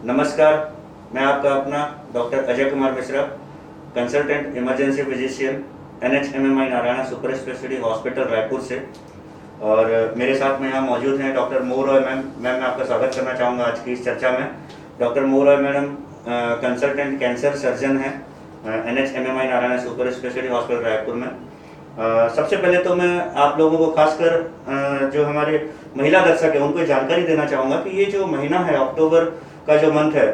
नमस्कार, मैं आपका अपना doctor Ajay Kumar Mishra, consultant emergency physician NHMMI Narayana super speciality hospital Raipur से। और मेरे साथ में यहाँ मौजूद हैं डॉक्टर मो रॉय मैम। मैं आपका स्वागत करना चाहूँगा आज की इस चर्चा में। डॉक्टर मो Roy madam consultant cancer surgeon हैं NHMMI Narayana super speciality hospital Raipur में। सबसे पहले तो मैं आप लोगों को खासकर जो हमारे महिला दर्शक हैं उनको जानकारी देना चाहूँगा कि ये जो महीना है अक्टूबर का जो मंथ है,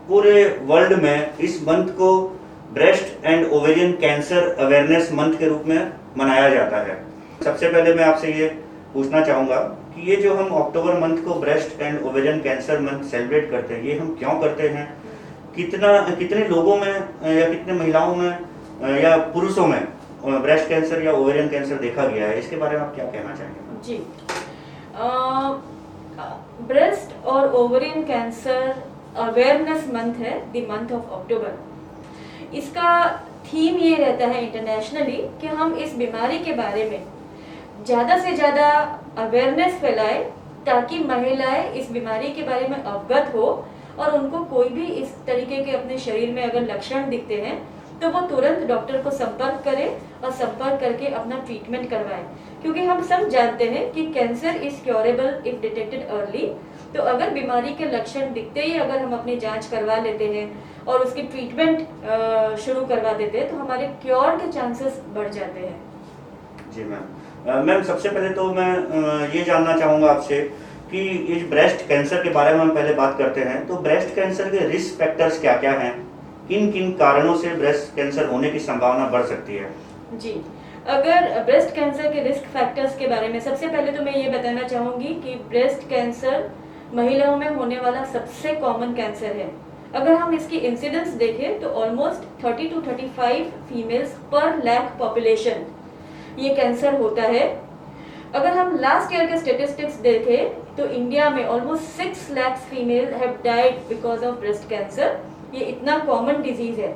पूरे वर्ल्ड में इस मंथ को breast and ovarian cancer awareness month के रूप में मनाया जाता है। सबसे पहले मैं आपसे ये पूछना चाहूँगा कि ये जो हम अक्टूबर मंथ को breast and ovarian cancer month celebrate करते हैं, ये हम क्यों करते हैं? कितने लोगों में या कितने महिलाओं में या पुरुषों में ब्रेस्ट कैंसर या ओवेरियन कैंसर देखा गया है, इसके बारे में आप क्या कहना चाहेंगे? जी, ब्रेस्ट और ओवरियन कैंसर अवेयरनेस मंथ है, द मंथ ऑफ अक्टूबर। इसका थीम ये रहता है इंटरनेशनली कि हम इस बीमारी के बारे में ज़्यादा से ज़्यादा अवेयरनेस फैलाएं ताकि महिलाएं इस बीमारी के बारे में अवगत हो और उनको कोई भी इस तरीके के अपने शरीर में अगर लक्षण दिखते हैं तो वो तुरंत डॉक्टर को संपर्क करें और संपर्क करके अपना ट्रीटमेंट करवाएं। क्योंकि हम सब जानते हैं कि cancer is curable if detected early. तो अगर बीमारी के लक्षण दिखते ही अगर हम अपनी जांच करवा लेते हैं और उसकी ट्रीटमेंट शुरू करवा देते हैं तो हमारे क्योर के चांसेस बढ़ जाते हैं। जी मैम, सबसे पहले तो मैं ये जानना चाहूँगा आपसे कि इस ब्रेस्ट कैंसर के बारे में हम पहले बात करते हैं, तो ब्रेस्ट कैंसर के रिस्क फैक्टर्स क्या क्या हैं? किन किन कारणों से ब्रेस्ट कैंसर होने की संभावना बढ़ सकती है? जी, अगर ब्रेस्ट कैंसर के रिस्क फैक्टर्स के बारे में सबसे पहले तो मैं ये बताना चाहूँगी कि ब्रेस्ट कैंसर महिलाओं में होने वाला सबसे कॉमन कैंसर है। अगर हम इसकी इंसिडेंस देखें तो ऑलमोस्ट 30 to 35 फीमेल्स पर लाख पॉपुलेशन ये कैंसर होता है। अगर हम लास्ट ईयर के स्टेटिस्टिक्स देखें तो इंडिया में almost 6 lakh female have died because of breast cancer. ये इतना कॉमन डिजीज है,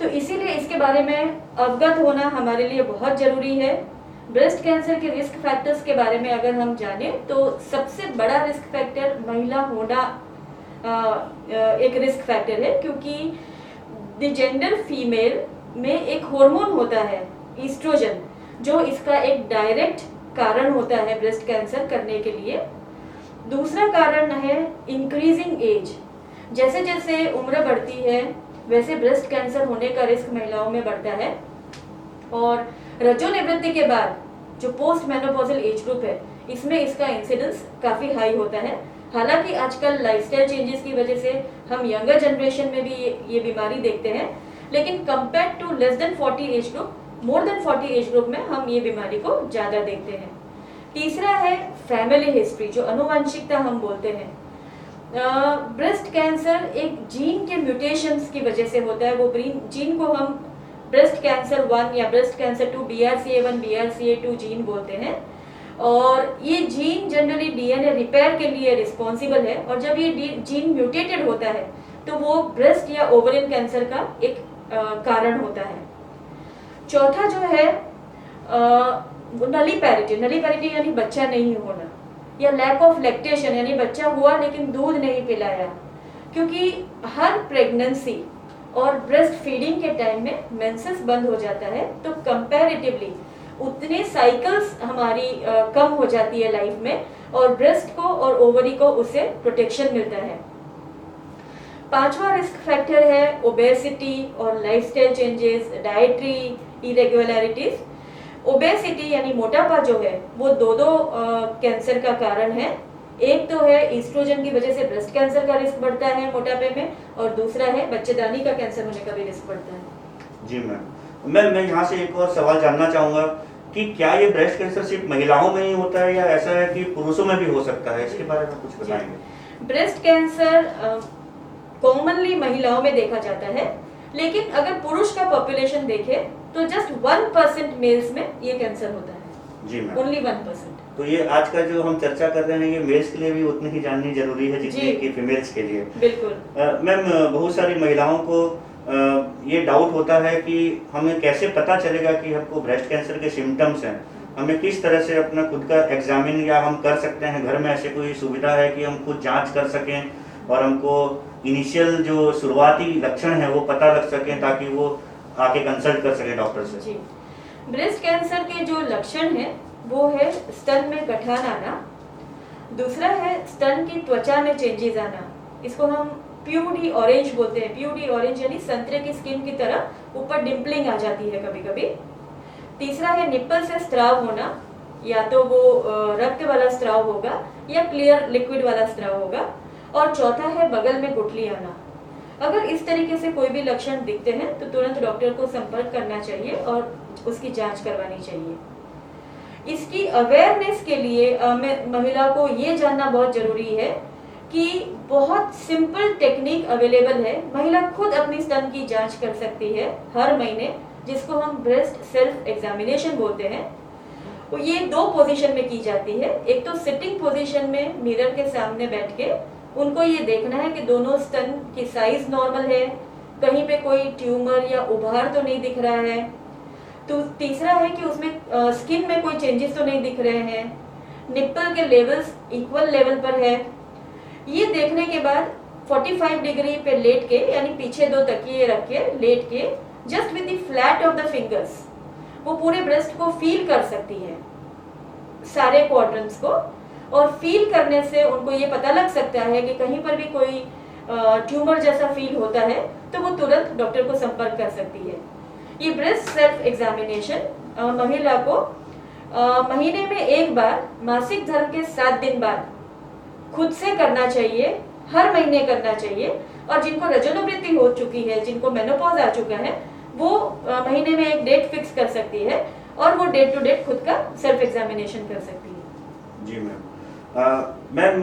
तो इसीलिए इसके बारे में अवगत होना हमारे लिए बहुत जरूरी है। ब्रेस्ट कैंसर के रिस्क फैक्टर्स के बारे में अगर हम जाने तो सबसे बड़ा रिस्क फैक्टर महिला होना एक रिस्क फैक्टर है, क्योंकि द जेंडर फीमेल में एक हार्मोन होता है ईस्ट्रोजन, जो इसका एक डायरेक्ट कारण होता है ब्रेस्ट कैंसर करने के लिए। दूसरा कारण है इंक्रीजिंग एज। जैसे जैसे उम्र बढ़ती है वैसे ब्रेस्ट कैंसर होने का रिस्क महिलाओं में बढ़ता है। और रजोनिवृत्ति के बाद जो पोस्ट मेनोपॉजल एज ग्रुप है इसमें इसका इंसिडेंस काफ़ी हाई होता है। हालांकि आजकल लाइफस्टाइल चेंजेस की वजह से हम यंगर जनरेशन में भी ये बीमारी देखते हैं, लेकिन compare to less than 40 age group, more than 40 age group में हम ये बीमारी को ज़्यादा देखते हैं। तीसरा है फैमिली हिस्ट्री, जो अनुवांशिकता हम बोलते हैं। ब्रेस्ट कैंसर एक जीन के म्यूटेशंस की वजह से होता है। वो जीन को हम ब्रेस्ट कैंसर 1 या breast cancer 2 BRCA1 BRCA2 gene बोलते हैं। और ये जीन जनरली DNA रिपेयर के लिए रिस्पॉन्सिबल है, और जब ये जीन म्यूटेटेड होता है तो वो ब्रेस्ट या ओवरियन कैंसर का एक कारण होता है। चौथा जो है नलीपैरिटी यानी बच्चा नहीं होना, या लैक ऑफ लैक्टेशन यानी बच्चा हुआ लेकिन दूध नहीं पिलाया। क्योंकि हर प्रेगनेंसी और ब्रेस्ट फीडिंग के टाइम में मेंसेस बंद हो जाता है, तो कंपैरेटिवली उतने साइकिल्स हमारी कम हो जाती है लाइफ में, और ब्रेस्ट को और ओवरी को उससे प्रोटेक्शन मिलता है। पांचवा रिस्क फैक्टर है ओबेसिटी और lifestyle changes, dietary irregularities. Obesity यानी मोटापा जो है वो दो कैंसर का कारण है। एक तो है ईस्ट्रोजन की वजह से ब्रेस्ट कैंसर का रिस्क बढ़ता है मोटापे में, और दूसरा है बच्चेदानी का कैंसर होने का भी रिस्क बढ़ता है। जी मैम, मैं यहाँ से एक और सवाल जानना चाहूँगा कि क्या ये ब्रेस्ट कैंसर सिर्फ महिलाओं में ही होता है या ऐसा है कि पुरुषों में भी हो सकता है? इसके बारे में कुछ बताएंगे? ब्रेस्ट कैंसर कॉमनली महिलाओं में देखा जाता है, लेकिन अगर पुरुष का पॉपुलेशन देखे तो जस्ट 1% मेल्स में ये कैंसर होता है। जी मैम, ओनली 1%। तो ये आज का जो हम चर्चा कर रहे हैं ये मेल्स के लिए भी उतनी ही जाननी जरूरी है जितनी कि फीमेल्स के लिए। बिल्कुल मैम, बहुत सारी महिलाओं को ये डाउट होता है कि हमें कैसे पता चलेगा कि हमको ब्रेस्ट कैंसर के सिम्टम्स हैं। हमें किस तरह से अपना खुद का एग्जामिन या हम कर सकते हैं? घर में ऐसे कोई सुविधा है कि हम खुद जांच कर सकें और हमको इनिशियल जो शुरुआती लक्षण है वो पता लग सके, ताकि वो आके कंसल्ट कर सके डॉक्टर से। जी, ब्रेस्ट कैंसर के जो लक्षण है वो है स्तन में गठान आना, दूसरा है स्तन की त्वचा में चेंजेस आना, इसको हम प्यूडी ऑरेंज बोलते हैं। प्यूडी ऑरेंज यानी संतरे की स्किन की तरह ऊपर डिम्पलिंग आ जाती है कभी कभी। तीसरा है निप्पल से स्त्राव होना, या तो वो रक्त वाला स्त्राव होगा या क्लियर लिक्विड वाला स्त्राव होगा। और चौथा है बगल में गुठली आना। अगर इस तरीके से कोई भी लक्षण दिखते हैं तो तुरंत डॉक्टर को संपर्क करना चाहिए और उसकी जांच करवानी चाहिए। इसकी अवेयरनेस के लिए महिला को ये जानना बहुत जरूरी है कि बहुत सिंपल टेक्निक अवेलेबल है। महिला खुद अपनी स्तन की जांच कर सकती है हर महीने, जिसको हम ब्रेस्ट सेल्फ एग्जामिनेशन बोलते हैं। वो ये 2 पोजीशन में की जाती है। एक तो सिटिंग पोजीशन में मिरर के सामने बैठ के उनको ये देखना है कि दोनों स्तन की साइज नॉर्मल है, कहीं पे कोई ट्यूमर या उभार तो नहीं दिख रहा है। तो तीसरा है कि उसमें स्किन में कोई चेंजेस तो नहीं दिख रहे हैं, निप्पल के लेवल्स इक्वल लेवल पर है। ये देखने के बाद 45 डिग्री पे लेट के, यानी पीछे 2 तकिए रख के लेट के, just with the flat of the fingers वो पूरे ब्रेस्ट को फील कर सकती है, सारे क्वाड्रेंट्स को। और फील करने से उनको ये पता लग सकता है कि कहीं पर भी कोई ट्यूमर जैसा फील होता है तो वो तुरंत डॉक्टर को संपर्क कर सकती है। ये ब्रेस्ट सेल्फ एग्जामिनेशन महिला को महीने में एक बार मासिक धर्म के 7 दिन बाद खुद से करना चाहिए, हर महीने करना चाहिए। और जिनको रजोनिवृत्ति हो चुकी है, जिनको मेनोपॉज आ चुका है, वो महीने में एक डेट फिक्स कर सकती है और वो डेट टू डेट खुद का सेल्फ एग्जामिनेशन कर सकती है। जी मैम। मैम,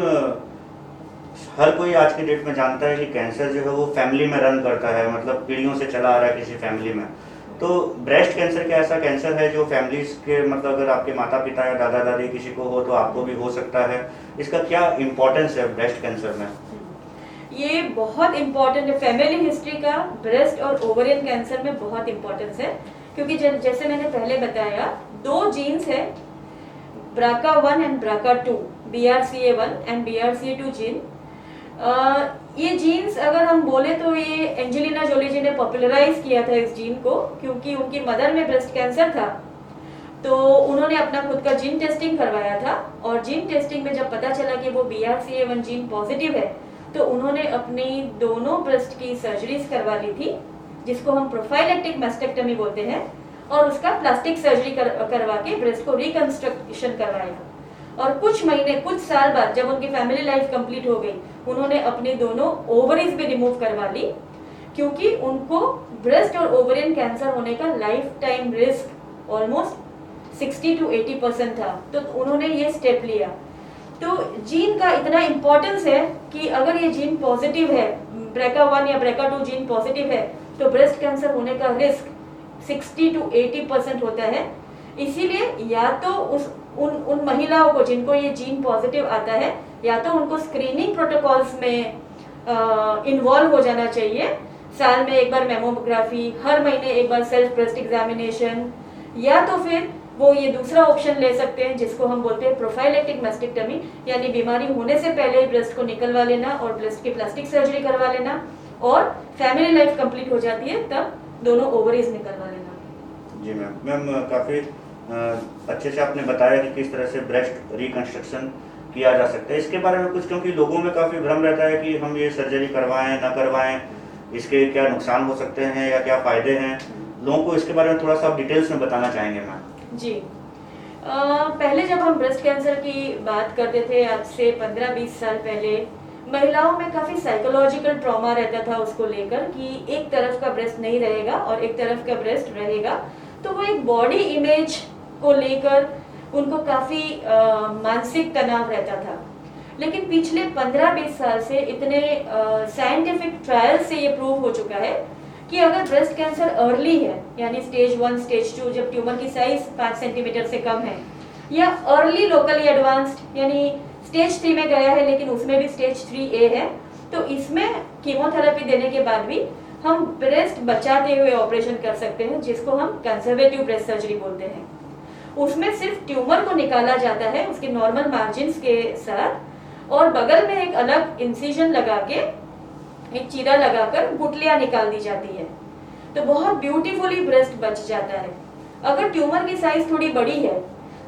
हर कोई आज के डेट में जानता है कि कैंसर जो है वो फैमिली में रन करता है, मतलब पीढ़ियों से चला आ रहा है किसी फैमिली में। तो ब्रेस्ट कैंसर क्या ऐसा कैंसर है जो फैमिलीज के, मतलब अगर आपके माता पिता या दादा दादी किसी को हो तो आपको भी हो सकता है? इसका क्या इम्पोर्टेंस है ब्रेस्ट कैंसर में? ये बहुत इम्पोर्टेंट है। फैमिली हिस्ट्री का ब्रेस्ट और ओवरियन कैंसर में बहुत इम्पोर्टेंस है, क्योंकि जैसे मैंने पहले बताया 2 जीन्स है, BRCA1 and BRCA2, BRCA1 and BRCA2 gene. ये जीन्स अगर हम बोले तो ये एंजेलिना जोली जी ने पॉपुलराइज किया था इस जीन को, क्योंकि उनकी मदर में ब्रेस्ट कैंसर था। तो उन्होंने अपना खुद का जीन टेस्टिंग करवाया था, और जीन टेस्टिंग में जब पता चला कि वो BRCA1 जीन पॉजिटिव है, तो उन्होंने अपनी दोनों ब्रेस्ट की सर्जरीज करवा ली थी, जिसको हम प्रोफाइलेक्टिक मैस्टेक्टमी बोलते हैं, और उसका प्लास्टिक सर्जरी करवा के ब्रेस्ट को रिकंस्ट्रक्शन करवाया। और कुछ महीने, कुछ साल बाद जब उनकी फैमिली लाइफ कंप्लीट हो गई, उन्होंने अपनी दोनों ओवरीज भी रिमूव करवा ली, क्योंकि उनको ब्रेस्ट और ओवरियन कैंसर होने का life time risk almost 60 to 80% था। तो उन्होंने ये स्टेप लिया। तो जीन का इतना इम्पोर्टेंस है कि अगर ये जीन पॉजिटिव है, BRCA1 या BRCA2 जीन पॉजिटिव है, तो ब्रेस्ट कैंसर होने का रिस्क 60 to 80% होता है। इसीलिए या तो उन महिलाओं को जिनको ये जीन पॉजिटिव आता है, या तो उनको स्क्रीनिंग प्रोटोकॉल्स में इन्वॉल्व हो जाना चाहिए। साल में एक बार मेमोग्राफी, हर महीने एक बार सेल्फ ब्रेस्ट एग्जामिनेशन, या तो फिर वो ये दूसरा ऑप्शन ले सकते हैं जिसको हम बोलते हैं प्रोफाइलेक्टिक मैस्टेक्टमी, यानी बीमारी होने से पहले ही ब्रेस्ट को निकलवा लेना और ब्रेस्ट की प्लास्टिक सर्जरी करवा लेना, और फैमिली लाइफ कंप्लीट हो जाती है तब दोनों ओवरीज निकलवा लेना। जी मैम, काफ़ी अच्छे से आपने बताया कि किस तरह से ब्रेस्ट रिकंस्ट्रक्शन किया जा सकता है। इसके बारे में कुछ, क्योंकि लोगों में काफ़ी भ्रम रहता है कि हम ये सर्जरी करवाएं ना करवाएं, इसके क्या नुकसान हो सकते हैं या क्या फ़ायदे हैं, लोगों को इसके बारे में थोड़ा सा आप डिटेल्स में बताना चाहेंगे मैम? जी, पहले जब हम ब्रेस्ट कैंसर की बात करते थे, आज से 15-20 साल पहले, महिलाओं में काफ़ी साइकोलॉजिकल ट्रॉमा रहता था उसको लेकर कि एक तरफ का ब्रेस्ट नहीं रहेगा और एक तरफ का ब्रेस्ट रहेगा। तो वो एक बॉडी इमेज को लेकर उनको काफ़ी मानसिक तनाव रहता था। लेकिन पिछले 15-20 साल से इतने साइंटिफिक ट्रायल से ये प्रूव हो चुका है कि अगर ब्रेस्ट कैंसर अर्ली है, यानी स्टेज 1, स्टेज 2, जब ट्यूमर की साइज 5 सेंटीमीटर से कम है, या अर्ली लोकली एडवांस्ड यानी स्टेज 3 में गया है लेकिन उसमें भी स्टेज 3A है, तो इसमें कीमोथेरेपी देने के बाद भी हम ब्रेस्ट बचाते हुए ऑपरेशन कर सकते हैं, जिसको हम कंजर्वेटिव ब्रेस्ट सर्जरी बोलते हैं। उसमें सिर्फ ट्यूमर को निकाला जाता है उसके नॉर्मल मार्जिन्स के साथ, और बगल में एक अलग इंसिजन लगा के एक चीरा लगाकर गुठलियां निकाल दी जाती है, तो बहुत ब्यूटीफुली ब्रेस्ट बच जाता है। अगर ट्यूमर की साइज थोड़ी बड़ी है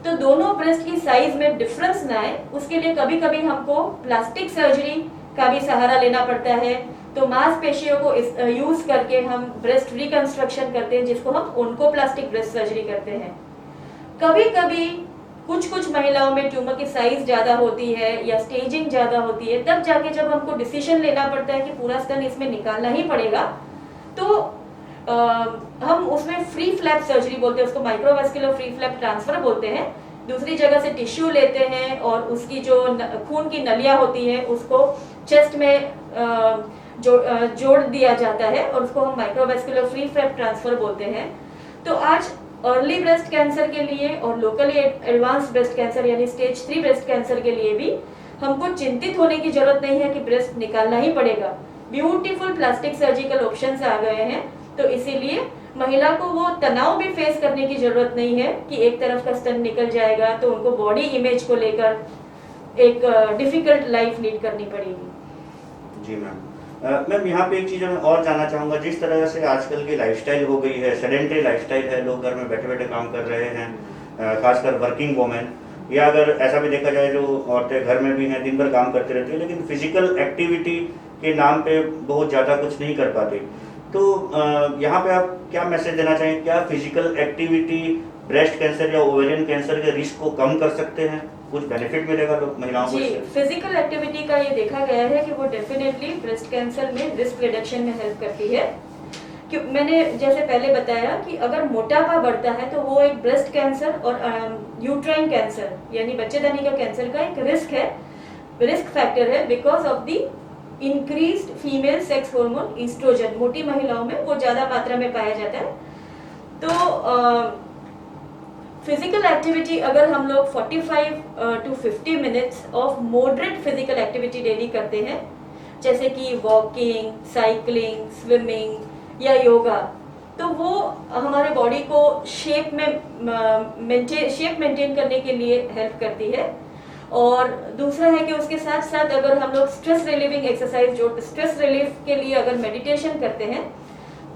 तो दोनों ब्रेस्ट की साइज में डिफरेंस ना आए, उसके लिए कभी कभी हमको प्लास्टिक सर्जरी का भी सहारा लेना पड़ता है। तो मांसपेशियों को यूज करके हम ब्रेस्ट रिकंस्ट्रक्शन करते हैं, जिसको हम ओन्कोप्लास्टिक ब्रेस्ट सर्जरी करते हैं। कभी कभी कुछ महिलाओं में ट्यूमर की साइज ज्यादा होती है या स्टेजिंग ज्यादा होती है, तब जाके जब हमको डिसीजन लेना पड़ता है कि पूरा स्तन इसमें निकालना ही पड़ेगा, तो हम उसमें फ्री फ्लैप सर्जरी बोलते हैं उसको, माइक्रोवेस्कुलर फ्री फ्लैप ट्रांसफर बोलते हैं। दूसरी जगह से टिश्यू लेते हैं और उसकी जो खून की नलियां होती है उसको चेस्ट में जोड़ दिया जाता है और उसको हम माइक्रोवेस्कुलर फ्री फ्लैप ट्रांसफर बोलते हैं। तो आज अर्ली ब्रेस्ट कैंसर के लिए और लोकली एडवांस ब्रेस्ट कैंसर यानी स्टेज 3 ब्रेस्ट कैंसर के लिए भी हमको चिंतित होने की जरूरत नहीं है कि ब्रेस्ट निकालना ही पड़ेगा। ब्यूटीफुल प्लास्टिक सर्जिकल ऑप्शंस आ गए हैं, तो इसीलिए महिला को वो तनाव भी फेस करने की जरूरत नहीं है कि एक तरफ का स्तन निकल जाएगा तो उनको बॉडी इमेज को लेकर एक डिफिकल्ट लाइफ लीड करनी पड़ेगी। जी मैम, मैम यहाँ पे एक चीज़ मैं और जानना चाहूँगा, जिस तरह से आजकल की लाइफस्टाइल हो गई है, सेडेंटरी लाइफस्टाइल है, लोग घर में बैठे बैठे काम कर रहे हैं, खासकर वर्किंग वोमेन, या अगर ऐसा भी देखा जाए जो औरतें घर में भी हैं दिन भर काम करती रहती है लेकिन फिजिकल एक्टिविटी के नाम पे बहुत ज़्यादा कुछ नहीं कर पाती, तो यहाँ पे आप क्या मैसेज देना चाहिए? क्या फिजिकल एक्टिविटी ब्रेस्ट कैंसर या ओवेरियन कैंसर के रिस्क को कम कर सकते हैं? कुछ बेनिफिट मिलेगा लोग महिलाओं को? जी, फिजिकल एक्टिविटी का ये देखा गया है कि वो डेफिनेटली ब्रेस्ट कैंसर में रिस्क रिडक्शन में हेल्प करती है। कि मैंने जैसे पहले बताया कि अगर मोटापा बढ़ता है तो वो एक ब्रेस्ट कैंसर और यूट्राइन कैंसर यानी बच्चेदानी का कैंसर का एक रिस्क फैक्टर है, because of the increased female sex hormone estrogen. मोटी महिलाओं में वो ज्यादा मात्रा में पाया जाता है। तो फिजिकल एक्टिविटी अगर हम लोग 45 to 50 minutes of moderate physical activity daily करते हैं, जैसे कि वॉकिंग, साइकिलिंग, स्विमिंग या योगा, तो वो हमारे बॉडी को शेप मेंटेन करने के लिए हेल्प करती है। और दूसरा है कि उसके साथ साथ अगर हम लोग स्ट्रेस रिलीविंग एक्सरसाइज, जो स्ट्रेस रिलीफ के लिए अगर मेडिटेशन करते हैं,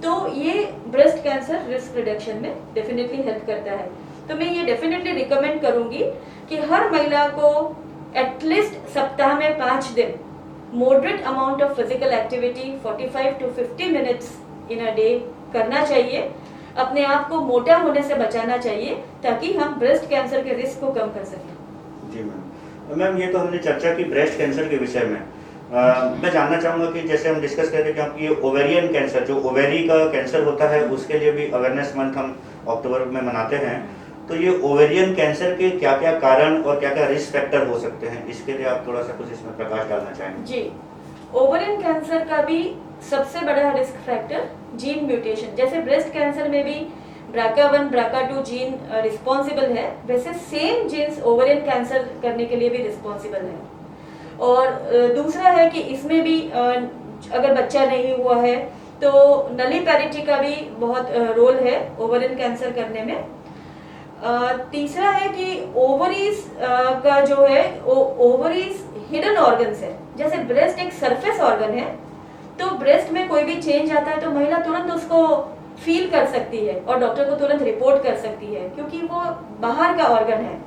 तो ये ब्रेस्ट कैंसर रिस्क रिडक्शन में डेफिनेटली हेल्प करता है। तो मैं ये डेफिनेटली रिकमेंड करूंगी कि हर महिला को एटलीस्ट सप्ताह में 5 दिन moderate amount of physical activity 45 to 50 minutes in a day करना चाहिए। अपने आप को मोटा होने से बचाना चाहिए ताकि हम ब्रेस्ट कैंसर के रिस्क को कम कर सकें। जी मैम, ये तो हमने चर्चा की ब्रेस्ट कैंसर के विषय में। मैं जानना चाहूँगा कि जैसे हम डिस्कस कर रहे थे कि ये ओवेरियन कैंसर, जो ओवेरी का कैंसर होता है, उसके लिए भी अवेयरनेस मंथ हम अक्टूबर में मनाते हैं। तो ये ओवेरियन कैंसर के क्या क्या कारण और क्या क्या रिस्क फैक्टर हो सकते हैं, इसके लिए आप थोड़ा सा कुछ इसमें प्रकाश डालना चाहेंगे? जी, ओवेरियन कैंसर का भी सबसे बड़ा रिस्क फैक्टर जीन म्यूटेशन, जैसे ब्रेस्ट कैंसर में भी BRCA1 BRCA2 जीन रिस्पॉन्सिबल है, वैसे सेम जीन्स ओवेरियन कैंसर करने के लिए भी रिस्पॉन्सिबल है। और दूसरा है कि इसमें भी अगर बच्चा नहीं हुआ है तो नली पैरिटी का भी बहुत रोल है ओवेरियन कैंसर करने में। तीसरा है कि ओवरीज का जो है, ओवरीज हिडन ऑर्गन्स है। जैसे ब्रेस्ट एक सरफेस ऑर्गन है, तो ब्रेस्ट में कोई भी चेंज आता है तो महिला तुरंत उसको फील कर सकती है और डॉक्टर को तुरंत रिपोर्ट कर सकती है, क्योंकि वो बाहर का ऑर्गन है।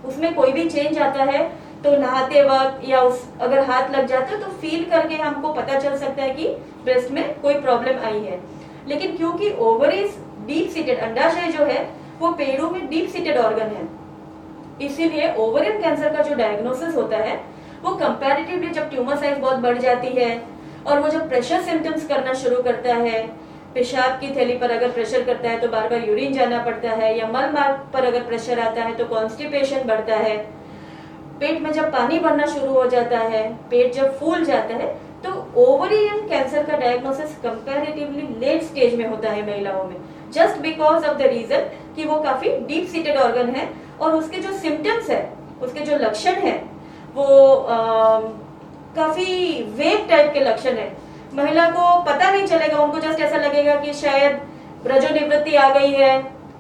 उसमें कोई भी चेंज आता है तो नहाते वक्त या अगर हाथ लग जाता है तो फील करके हमको पता चल सकता है कि ब्रेस्ट में कोई प्रॉब्लम आई है। लेकिन क्योंकि ओवरीज डीप सीटेड, अंडाशय जो है वो पेड़ों में डीप सीटेड ऑर्गन है, इसीलिए ओवेरियन कैंसर का जो डायग्नोसिस होता है वो कंपैरेटिवली जब ट्यूमर साइज बहुत बढ़ जाती है और वो जब प्रेशर सिम्टम्स करना शुरू करता है, पेशाब की थैली पर अगर प्रेशर करता है तो बार बार यूरिन जाना पड़ता है, या मल मार्ग पर अगर प्रेशर आता है तो कॉन्स्टिपेशन बढ़ता है, पेट में जब पानी भरना शुरू हो जाता है, पेट जब फूल जाता है, तो ओवेरियन कैंसर का डायग्नोसिस कंपैरेटिवली लेट स्टेज में होता है महिलाओं में, just because of the reason कि वो काफी डीप सीटेड ऑर्गन है और उसके जो सिम्टम्स है, उसके जो लक्षण है वो काफी वेग टाइप के लक्षण है। महिला को पता नहीं चलेगा, उनको जस्ट ऐसा लगेगा कि शायद रजोनिवृत्ति आ गई है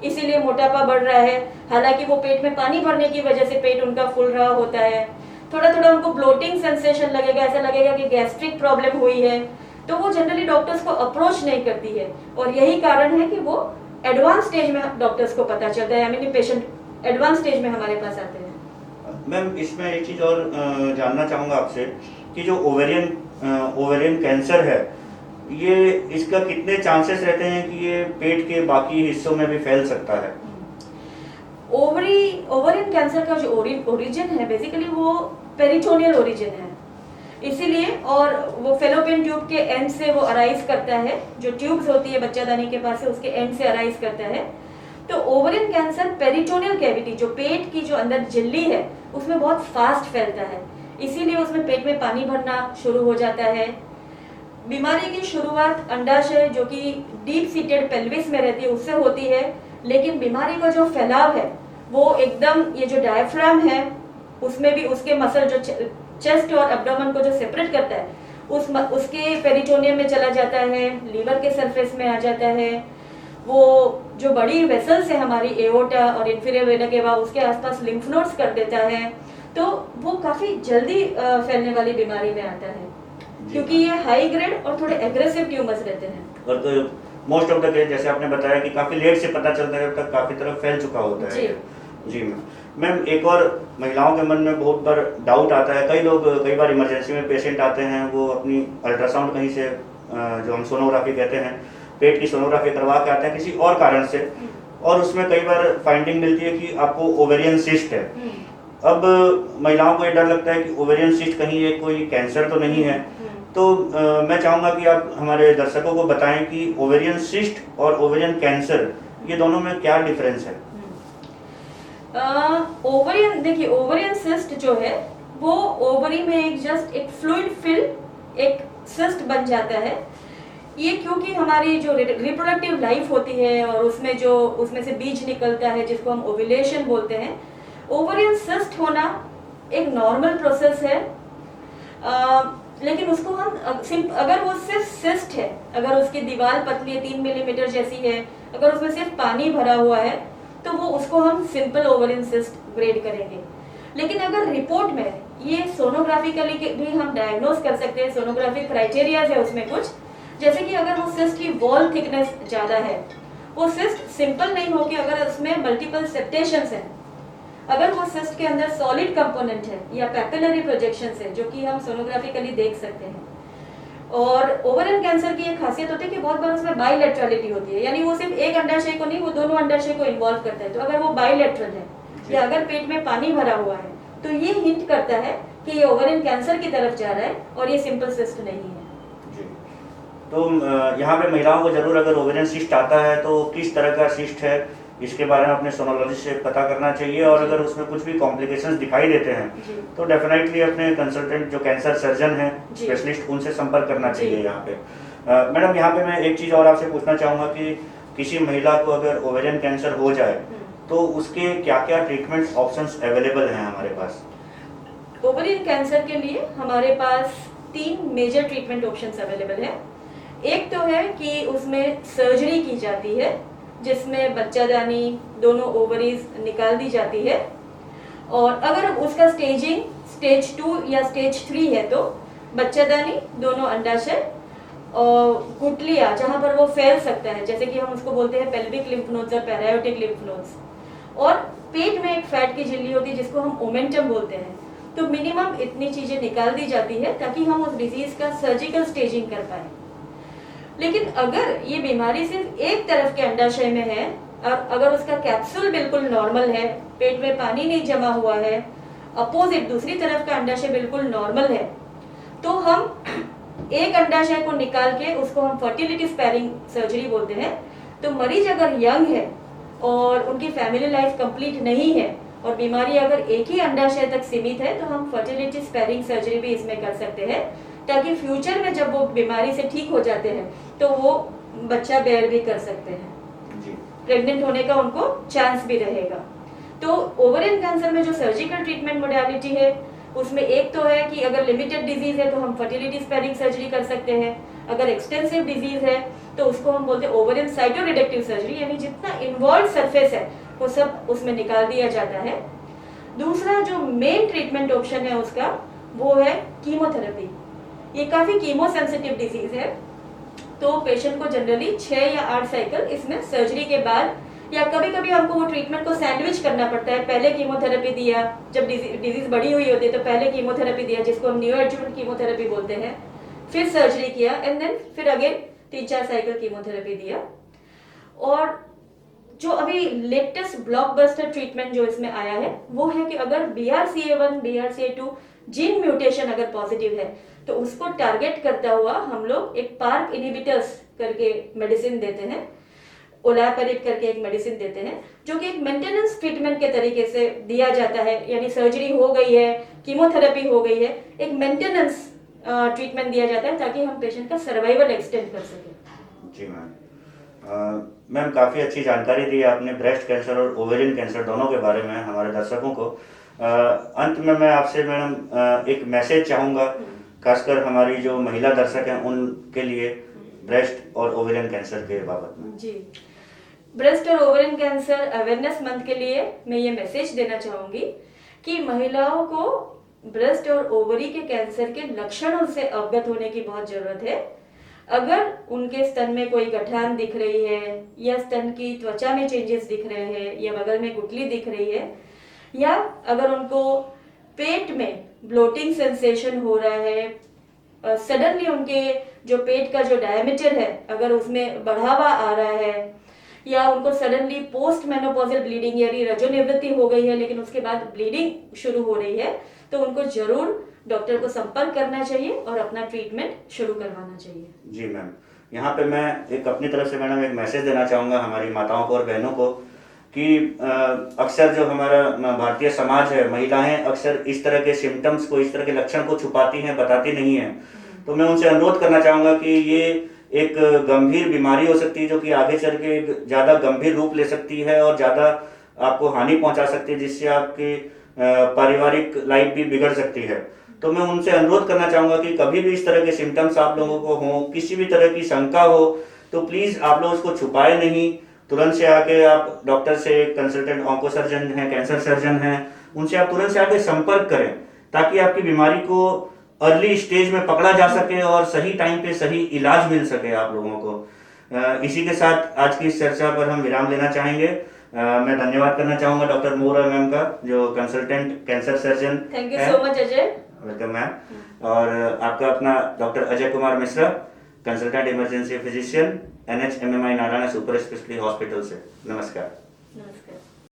इसीलिए मोटापा बढ़ रहा है, हालांकि वो पेट में पानी भरने की वजह से पेट उनका फूल रहा होता है। थोड़ा थोड़ा उनको ब्लोटिंग सेंसेशन लगेगा, ऐसा लगेगा कि गैस्ट्रिक प्रॉब्लम हुई है। तो वो जनरली डॉक्टर्स को अप्रोच नहीं करती है, और यही कारण है कि वो एडवांस स्टेज में डॉक्टर्स को पता चलता है, यानी पेशेंट एडवांस स्टेज में हमारे पास आते हैं। मैम इसमें एक चीज़ और जानना चाहूँगा आपसे कि जो ओवेरियन कैंसर है, ये इसका कितने चांसेस रहते हैं कि ये पेट के बाकी हिस्सों में भी फैल सकता है? ओवरियन कैंसर का जो ओरिजिन है बेसिकली वो पेरिटोनियल ओरिजिन है, इसीलिए, और वो फेलोपियन ट्यूब के एंड से वो अराइज करता है, जो ट्यूब्स होती है बच्चादानी के पास से उसके एंड से अराइज करता है। तो ओवरियन कैंसर पेरिटोनियल कैविटी, जो पेट की जो अंदर झिल्ली है उसमें बहुत फास्ट फैलता है, इसीलिए उसमें पेट में पानी भरना शुरू हो जाता है। बीमारी की शुरुआत अंडाशय जो कि डीप सीटेड पेल्विस में रहती है उससे होती है, लेकिन बीमारी का जो फैलाव है वो एकदम ये जो डायफ्राम है उसमें भी उसके मसल जो चेस्ट और एब्डोमेन को जो सेपरेट करता है उसके पेरिटोनियम में चला जाता है, लीवर के सरफेस में आ जाता है। वो जो बड़ी वेसल्स है हमारी एओर्टा और इंफीरियर वेना केवा उसके आसपास लिम्फ नोड्स कर देता है, तो वो काफी जल्दी फैलने वाली बीमारी में आता है, क्योंकि ये हाई ग्रेड और थोड़े एग्रेसिव ट्यूमर्स रहते हैं। और तो मोस्ट ऑफ द केस जैसे आपने बताया कि काफ़ी लेट से पता चलता है, जब तक काफ़ी तरफ फैल चुका होता है। जी मैम, एक और महिलाओं के मन में बहुत बार डाउट आता है, कई बार इमरजेंसी में पेशेंट आते हैं, वो अपनी अल्ट्रासाउंड कहीं से जो हम सोनोग्राफी कहते हैं, पेट की सोनोग्राफी करवा के आते हैं किसी और कारण से, और उसमें कई बार फाइंडिंग मिलती है कि आपको ओवेरियन सिस्ट है। अब महिलाओं को ये डर लगता है कि ओवेरियन सिस्ट कहीं ये कोई कैंसर तो नहीं है, तो मैं चाहूँगा कि आप हमारे दर्शकों को बताएं कि ओवेरियन सिस्ट और ओवेरियन कैंसर ये दोनों में क्या डिफरेंस है? ओवरियन, देखिए ओवरियन सिस्ट जो है वो ओवरी में एक फ्लूइड फिल एक सिस्ट बन जाता है। ये क्योंकि हमारी जो रिप्रोडक्टिव लाइफ होती है और उसमें से बीज निकलता है जिसको हम ओव्यूलेशन बोलते हैं, ओवरियन सिस्ट होना एक नॉर्मल प्रोसेस है। लेकिन उसको हम अगर वो सिर्फ सिस्ट है, अगर उसकी दीवार पतली है 3 मिलीमीटर जैसी है, अगर उसमें सिर्फ पानी भरा हुआ है, तो वो उसको हम सिंपल ओवरियन सिस्ट ग्रेड करेंगे। लेकिन अगर रिपोर्ट में ये सोनोग्राफिकली भी हम डायग्नोज कर सकते हैं, सोनोग्राफी क्राइटेरियाज है उसमें कुछ, जैसे कि अगर वो सिस्ट की वॉल थिकनेस ज़्यादा है, वो सिस्ट सिंपल नहीं होगी, अगर उसमें मल्टीपल सेप्टेशंस हैं, अगर वो सिस्ट के अंदर सॉलिड कंपोनेंट है या पैपिलरी प्रोजेक्शंस है जो कि हम सोनोग्राफिकली देख सकते हैं। और ओवरियन कैंसर की एक खासियत होती है कि बहुत बार उसमें बाइलेटरलिटी होती है, यानी वो सिर्फ एक अंडाशय को नहीं, वो दोनों अंडाशय को इन्वॉल्व करता है। तो अगर वो बाइलेटरल है या अगर पेट में पानी भरा हुआ है, तो ये हिंट करता है कि ये ओवरियन कैंसर की तरफ जा रहा है और ये सिंपल सिस्ट नहीं है। तो यहाँ पे महिलाओं को जरूर अगर ओवेरियन सिस्ट आता है तो किस तरह का सिस्ट है इसके बारे में अपने सोनोलॉजिस्ट से पता करना चाहिए, और अगर उसमें कुछ भी कॉम्प्लिकेशंस दिखाई देते हैं तो डेफिनेटली अपने कंसल्टेंट जो कैंसर सर्जन है, स्पेशलिस्ट, उनसे संपर्क करना चाहिए। यहाँ पे मैडम, यहाँ पे मैं एक चीज़ और आपसे पूछना चाहूँगा कि किसी महिला को अगर ओवेरियन कैंसर हो जाए तो उसके क्या क्या ट्रीटमेंट ऑप्शंस अवेलेबल हैं हमारे पास? ओवरियन कैंसर के लिए हमारे पास 3 मेजर ट्रीटमेंट ऑप्शंस अवेलेबल है। एक तो है कि उसमें सर्जरी की जाती है जिसमें बच्चादानी, दोनों ओवरीज निकाल दी जाती है, और अगर उसका स्टेजिंग स्टेज 2 या स्टेज 3 है तो बच्चादानी, दोनों अंडाशय और गुठलियाँ जहाँ पर वो फैल सकता है, जैसे कि हम उसको बोलते हैं पेल्विक लिम्फ नोड्स और पैरायोटिक लिम्फ नोड्स, और पेट में एक फैट की झिल्ली होती है जिसको हम ओमेंटम बोलते हैं। तो मिनिमम इतनी चीज़ें निकाल दी जाती है ताकि हम उस डिजीज का सर्जिकल स्टेजिंग कर पाए। लेकिन अगर ये बीमारी सिर्फ एक तरफ के अंडाशय में है और अगर उसका कैप्सूल बिल्कुल नॉर्मल है, पेट में पानी नहीं जमा हुआ है, अपोजिट दूसरी तरफ का अंडाशय बिल्कुल नॉर्मल है, तो हम एक अंडाशय को निकाल के उसको हम फर्टिलिटी स्पेयरिंग सर्जरी बोलते हैं। तो मरीज अगर यंग है और उनकी फैमिली लाइफ कंप्लीट नहीं है और बीमारी अगर एक ही अंडाशय तक सीमित है तो हम फर्टिलिटी स्पेयरिंग सर्जरी भी इसमें कर सकते हैं, ताकि फ्यूचर में जब वो बीमारी से ठीक हो जाते हैं तो वो बच्चा बेयर भी कर सकते हैं, प्रेग्नेंट होने का उनको चांस भी रहेगा। तो ओवरियन कैंसर में जो सर्जिकल ट्रीटमेंट मोडालिटी है उसमें एक तो है कि अगर लिमिटेड डिजीज है तो हम फर्टिलिटी स्पेयरिंग सर्जरी कर सकते हैं, अगर एक्सटेंसिव डिजीज है तो उसको हम बोलते हैं ओवरियन साइटोरिडक्टिव सर्जरी, यानी जितना इन्वॉल्व सरफेस है वो सब उसमें निकाल दिया जाता है। दूसरा जो मेन ट्रीटमेंट ऑप्शन है उसका वो है कीमोथेरेपी। ये काफ़ी कीमो सेंसिटिव डिजीज़ है, तो पेशेंट को जनरली 6 या 8 साइकिल इसमें सर्जरी के बाद, या कभी कभी हमको वो ट्रीटमेंट को सैंडविच करना पड़ता है। पहले कीमोथेरेपी दिया, जब डिजीज़ बड़ी हुई होती है तो पहले कीमोथेरेपी दिया, जिसको हम न्यू एडजुवेंट कीमोथेरेपी बोलते हैं, फिर सर्जरी किया एंड देन फिर अगेन 3-4 साइकिल कीमोथेरेपी दिया। और जो अभी लेटेस्ट ब्लॉकबस्टर ट्रीटमेंट जो इसमें आया है वो है कि अगर BRCA1 BRCA2 जीन म्यूटेशन अगर पॉजिटिव है तो उसको टारगेट करता हुआ हम लोग एक पार्क इनहिबिटर्स करके मेडिसिन देते हैं, ओलापरिड करके एक मेडिसिन देते हैं, जो कि एक मेंटेनेंस ट्रीटमेंट के तरीके से दिया जाता है। यानी सर्जरी हो गई है, कीमोथेरेपी हो गई है, एक मेंटेनेंस ट्रीटमेंट दिया जाता है ताकि हम पेशेंट का सर्वाइवल एक्सटेंड कर सकें। जी मैम, मैम काफ़ी अच्छी जानकारी दी आपने ब्रेस्ट कैंसर और ओवेरियन कैंसर दोनों के बारे में हमारे दर्शकों को। अंत में मैं आपसे मैडम एक मैसेज चाहूँगा, खासकर हमारी जो महिला दर्शक हैं उनके लिए ब्रेस्ट और ओवेरियन कैंसर के बाबत में। जी, ब्रेस्ट और ओवेरियन कैंसर अवेयरनेस मंथ के लिए मैं ये मैसेज देना चाहूँगी कि महिलाओं को ब्रेस्ट और ओवरी के कैंसर के लक्षणों से अवगत होने की बहुत ज़रूरत है। अगर उनके स्तन में कोई गठान दिख रही है, या स्तन की त्वचा में चेंजेस दिख रहे हैं, या बगल में गुठली दिख रही है, या अगर उनको पेट में ब्लोटिंग सेंसेशन हो रहा है, सडनली उनके जो पेट का जो डायमीटर है अगर उसमें बढ़ावा आ रहा है, या उनको सडनली पोस्ट मेनोपॉजल ब्लीडिंग यानी रजोनिवृत्ति हो गई है लेकिन उसके बाद ब्लीडिंग शुरू हो रही है, तो उनको जरूर डॉक्टर को संपर्क करना चाहिए और अपना ट्रीटमेंट शुरू करवाना चाहिए। जी मैम, यहाँ पे मैं एक अपनी तरफ से मैडम एक मैसेज देना चाहूँगा हमारी माताओं को और बहनों को कि अक्सर जो हमारा भारतीय समाज है, महिलाएं अक्सर इस तरह के सिम्टम्स को, इस तरह के लक्षण को छुपाती हैं, बताती नहीं हैं। तो मैं उनसे अनुरोध करना चाहूँगा कि ये एक गंभीर बीमारी हो सकती है जो कि आगे चल के ज़्यादा गंभीर रूप ले सकती है और ज़्यादा आपको हानि पहुँचा सकती है, जिससे आपकी पारिवारिक लाइफ भी बिगड़ सकती है। तो मैं उनसे अनुरोध करना चाहूँगा कि कभी भी इस तरह के सिम्टम्स आप लोगों को हों, किसी भी तरह की शंका हो, तो प्लीज़ आप लोग उसको छुपाए नहीं, तुरंत से आके आप डॉक्टर से, कंसल्टेंट ऑन्को सर्जन हैं, कैंसर सर्जन हैं, उनसे आप तुरंत से आके संपर्क करें ताकि आपकी बीमारी को अर्ली स्टेज में पकड़ा जा सके और सही टाइम पे सही इलाज मिल सके आप लोगों को। इसी के साथ आज की इस चर्चा पर हम विराम लेना चाहेंगे। मैं धन्यवाद करना चाहूँगा डॉक्टर मोरा मैम का, जो consultant cancer surgeon. Thank you so much Ajay. Welcome ma'am. और आपका अपना doctor Ajay Kumar Mishra, consultant emergency physician, NHMMI Narayan super speciality hospital से। नमस्कार। नमस्कार।